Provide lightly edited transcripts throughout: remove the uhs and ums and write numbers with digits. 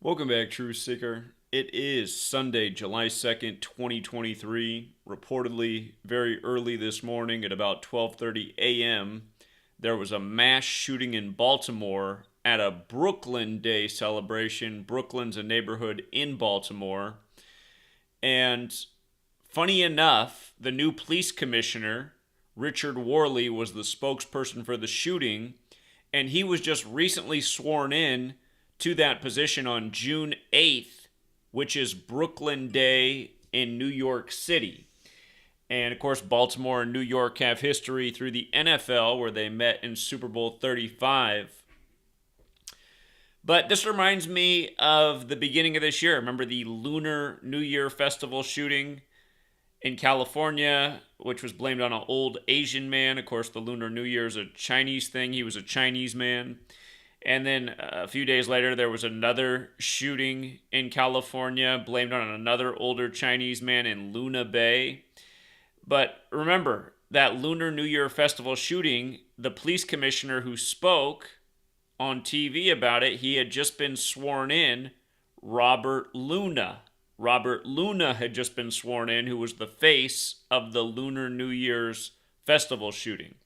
Welcome back, Truth Seeker. It is Sunday, July 2nd, 2023. Reportedly, very early this morning at about 12:30 a.m., there was a mass shooting in Baltimore at a Brooklyn Day celebration. Brooklyn's a neighborhood in Baltimore. And funny enough, the new police commissioner, Richard Worley, was the spokesperson for the shooting, and he was just recently sworn in to that position on June 8th, which is Brooklyn Day in New York City. And of course, Baltimore and New York have history through the NFL, where they met in Super Bowl 35. But this reminds me of the beginning of this year. Remember the Lunar New Year Festival shooting in California, which was blamed on an old Asian man. Of course, the Lunar New Year is a Chinese thing. He was a Chinese man. And then a few days later, there was another shooting in California blamed on another older Chinese man in Luna Bay. But remember, that Lunar New Year Festival shooting, the police commissioner who spoke on TV about it, he had just been sworn in, Robert Luna. Robert Luna had just been sworn in, who was the face of the Lunar New Year's festival shooting.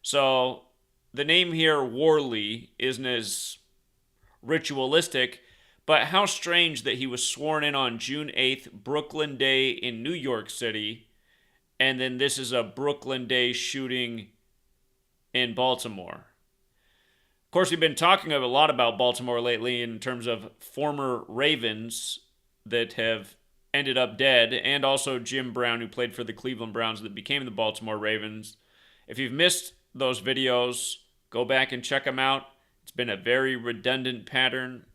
So the name here, Worley, isn't as ritualistic, but how strange that he was sworn in on June 8th, Brooklyn Day in New York City, and then this is a Brooklyn Day shooting in Baltimore. Of course, we've been talking a lot about Baltimore lately in terms of former Ravens that have ended up dead, and also Jim Brown, who played for the Cleveland Browns that became the Baltimore Ravens. If you've missed those videos, go back and check them out. It's been a very redundant pattern.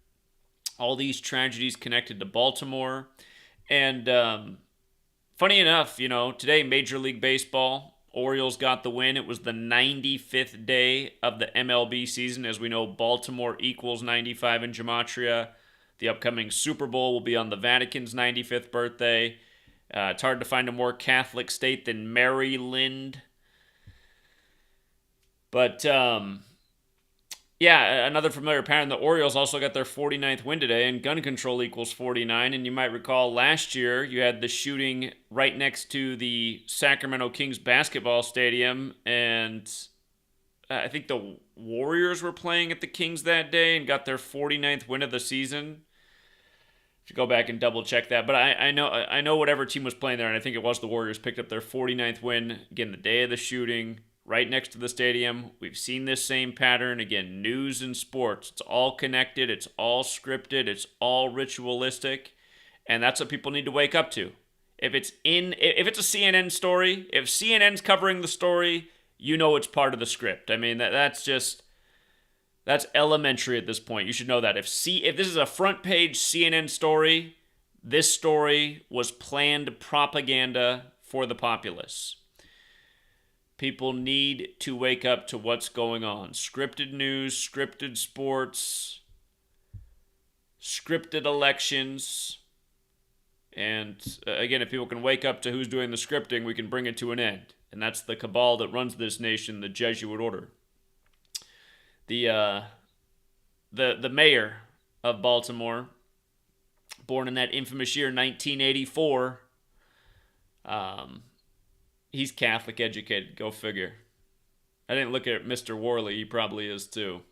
All these tragedies connected to Baltimore. And funny enough, today, Major League Baseball, Orioles got the win. It was the 95th day of the MLB season. As we know, Baltimore equals 95 in Gematria. The upcoming Super Bowl will be on the Vatican's 95th birthday. It's hard to find a more Catholic state than Maryland. But, another familiar pattern. The Orioles also got their 49th win today, and gun control equals 49. And you might recall last year you had the shooting right next to the Sacramento Kings basketball stadium, and I think the Warriors were playing at the Kings that day and got their 49th win of the season. Should go back and double check that, but I know whatever team was playing there, and I think it was the Warriors, picked up their 49th win again the day of the shooting, right next to the stadium. We've seen this same pattern again. News and sports, it's all connected, it's all scripted, it's all ritualistic, and that's what people need to wake up to. If it's a CNN story, if CNN's covering the story, you know it's part of the script. I mean, that's elementary at this point. You should know that. If this is a front page CNN story, this story was planned propaganda for the populace. People need to wake up to what's going on. Scripted news, scripted sports, scripted elections. And again, if people can wake up to who's doing the scripting, we can bring it to an end. And that's the cabal that runs this nation, the Jesuit order. The mayor of Baltimore, born in that infamous year 1984, he's Catholic educated. Go figure. I didn't look at Mr. Worley. He probably is too.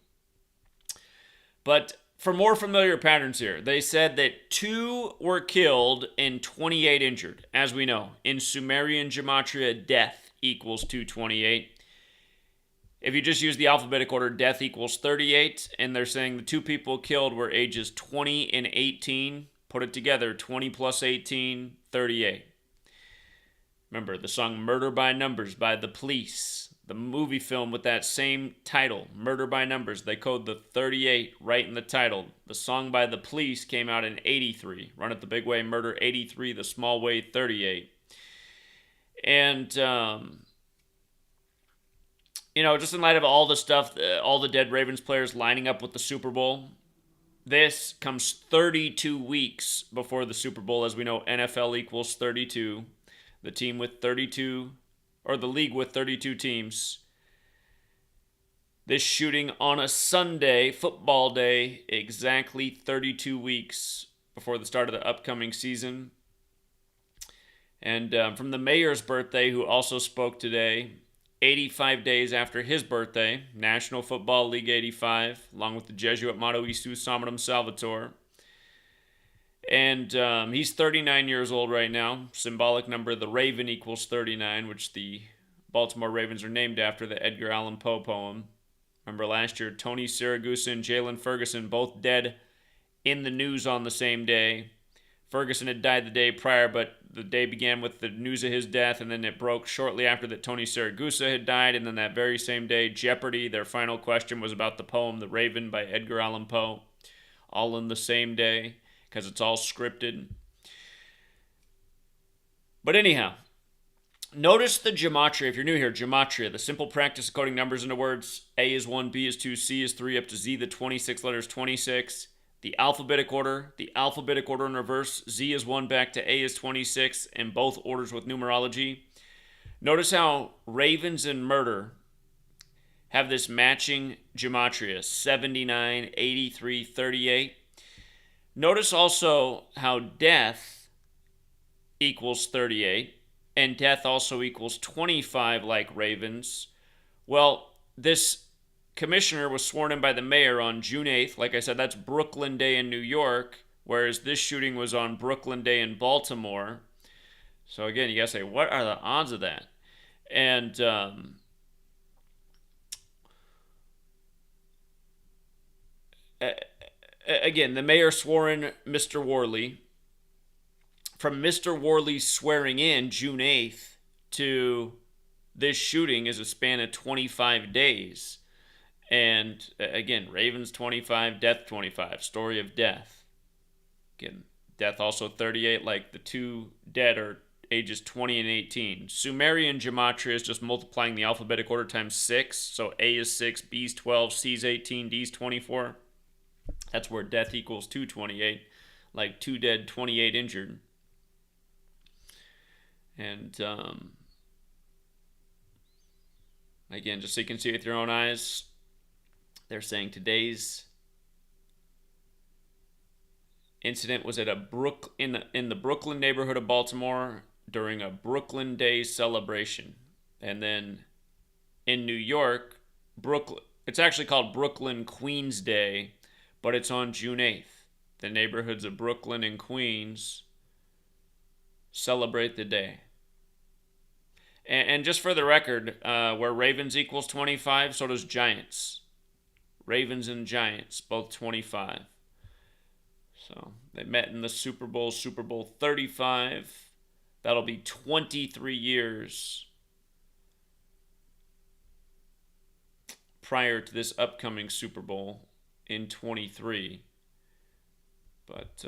But for more familiar patterns here, they said that 2 were killed and 28 injured. As we know, in Sumerian gematria, death equals 228. If you just use the alphabetic order, death equals 38. And they're saying the 2 people killed were ages 20 and 18. Put it together, 20 plus 18, 38. Remember, the song Murder by Numbers by The Police, the movie film with that same title, Murder by Numbers, they code the 38 right in the title. The song by The Police came out in 83, Run It the Big Way, Murder 83, The Small Way 38. And, just in light of all the stuff, all the dead Ravens players lining up with the Super Bowl, this comes 32 weeks before the Super Bowl. As we know, NFL equals 32. The team with 32, or the league with 32 teams. This shooting on a Sunday, football day, exactly 32 weeks before the start of the upcoming season. And from the mayor's birthday, who also spoke today, 85 days after his birthday, National Football League 85, along with the Jesuit motto, Isus Salvatum Salvator. And he's 39 years old right now. Symbolic number, the Raven equals 39, which the Baltimore Ravens are named after the Edgar Allan Poe poem. Remember last year, Tony Siragusa and Jalen Ferguson both dead in the news on the same day. Ferguson had died the day prior, but the day began with the news of his death, and then it broke shortly after that Tony Siragusa had died, and then that very same day, Jeopardy! Their final question was about the poem The Raven by Edgar Allan Poe. All in the same day, because it's all scripted. But anyhow, notice the gematria. If you're new here, gematria, the simple practice of coding numbers into words. A is 1, B is 2, C is 3, up to Z, the 26 letters, 26. The alphabetic order in reverse. Z is 1 back to A is 26, and both orders with numerology. Notice how ravens and murder have this matching gematria, 79, 83, 38. Notice also how death equals 38, and death also equals 25 like ravens. Well, this commissioner was sworn in by the mayor on June 8th. Like I said, that's Brooklyn Day in New York, whereas this shooting was on Brooklyn Day in Baltimore. So again, you gotta say, what are the odds of that? And again, the mayor swore in Mr. Worley. From Mr. Worley's swearing in June 8th to this shooting is a span of 25 days. And again, Ravens 25, death 25, story of death. Again, death also 38, like the two dead are ages 20 and 18. Sumerian gematria is just multiplying the alphabetic order times 6. So A is 6, B is 12, C is 18, D is 24. That's where death equals 228, like 2 dead, 28 injured. And again, just so you can see with your own eyes, they're saying today's incident was at in the Brooklyn neighborhood of Baltimore during a Brooklyn Day celebration. And then in New York, it's actually called Brooklyn Queens Day, but it's on June 8th. The neighborhoods of Brooklyn and Queens celebrate the day. And just for the record, where Ravens equals 25, so does Giants. Ravens and Giants, both 25. So they met in the Super Bowl 35. That'll be 23 years prior to this upcoming Super Bowl in 23. But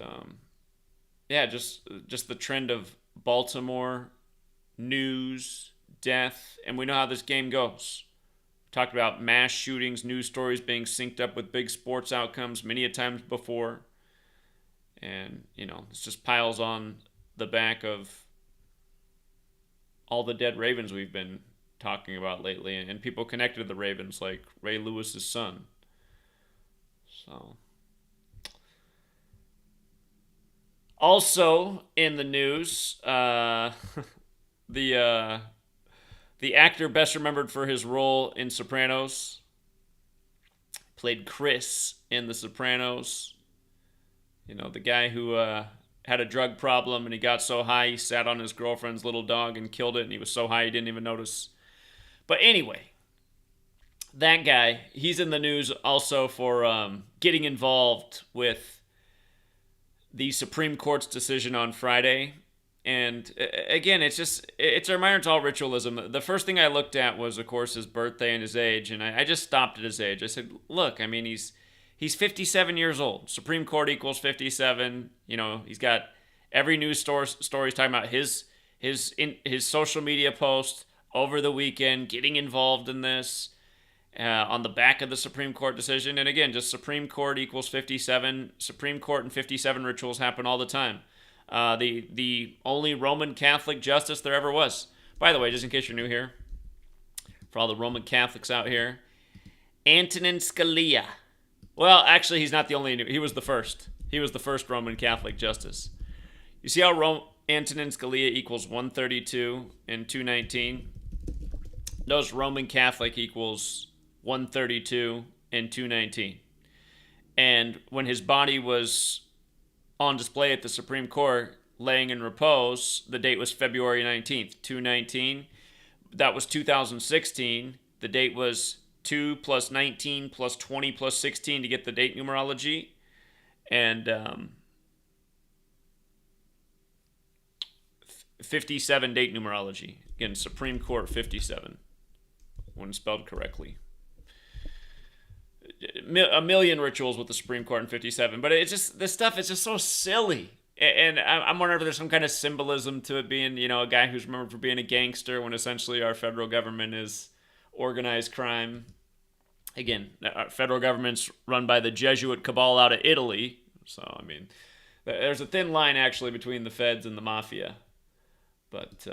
yeah, just the trend of Baltimore news, death, and we know how this game goes. We talked about mass shootings, news stories being synced up with big sports outcomes many a times before. And, you know, this just piles on the back of all the dead Ravens we've been talking about lately, and people connected to the Ravens, like Ray Lewis's son. So, also in the news, the actor best remembered for his role in Sopranos, played Chris in The Sopranos. You know, the guy who had a drug problem and he got so high he sat on his girlfriend's little dog and killed it, and he was so high he didn't even notice. But anyway, that guy, he's in the news also for getting involved with the Supreme Court's decision on Friday. And again, it's a reminder to all ritualism. The first thing I looked at was, of course, his birthday and his age, and I just stopped at his age. I said, look, I mean, he's 57 years old. Supreme Court equals 57. You know, he's got every news stories talking about his social media post over the weekend, getting involved in this on the back of the Supreme Court decision. And again, just Supreme Court equals 57. Supreme Court and 57 rituals happen all the time. The only Roman Catholic justice there ever was. By the way, just in case you're new here, for all the Roman Catholics out here, Antonin Scalia. Well, actually, he's not the only. He was the first. He was the first Roman Catholic justice. You see how Antonin Scalia equals 132 and 219? Notice Roman Catholic equals 132 and 219. And when his body was on display at the Supreme Court, laying in repose, the date was February 19th, 219. That was 2016. The date was 2 plus 19 plus 20 plus 16 to get the date numerology. And 57 date numerology. Again, Supreme Court 57, when spelled correctly. A million rituals with the Supreme Court in 57, but it's just, this stuff is just so silly. And I'm wondering if there's some kind of symbolism to it being, a guy who's remembered for being a gangster when essentially our federal government is organized crime. Again, our federal government's run by the Jesuit cabal out of Italy. So, I mean, there's a thin line actually between the feds and the mafia. But,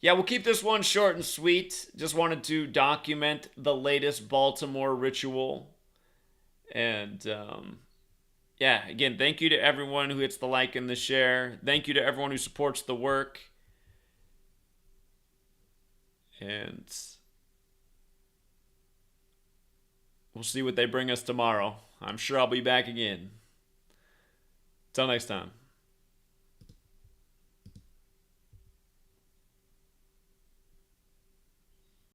yeah, we'll keep this one short and sweet. Just wanted to document the latest Baltimore ritual. And, yeah, again, thank you to everyone who hits the like and the share. Thank you to everyone who supports the work. And we'll see what they bring us tomorrow. I'm sure I'll be back again. Till next time.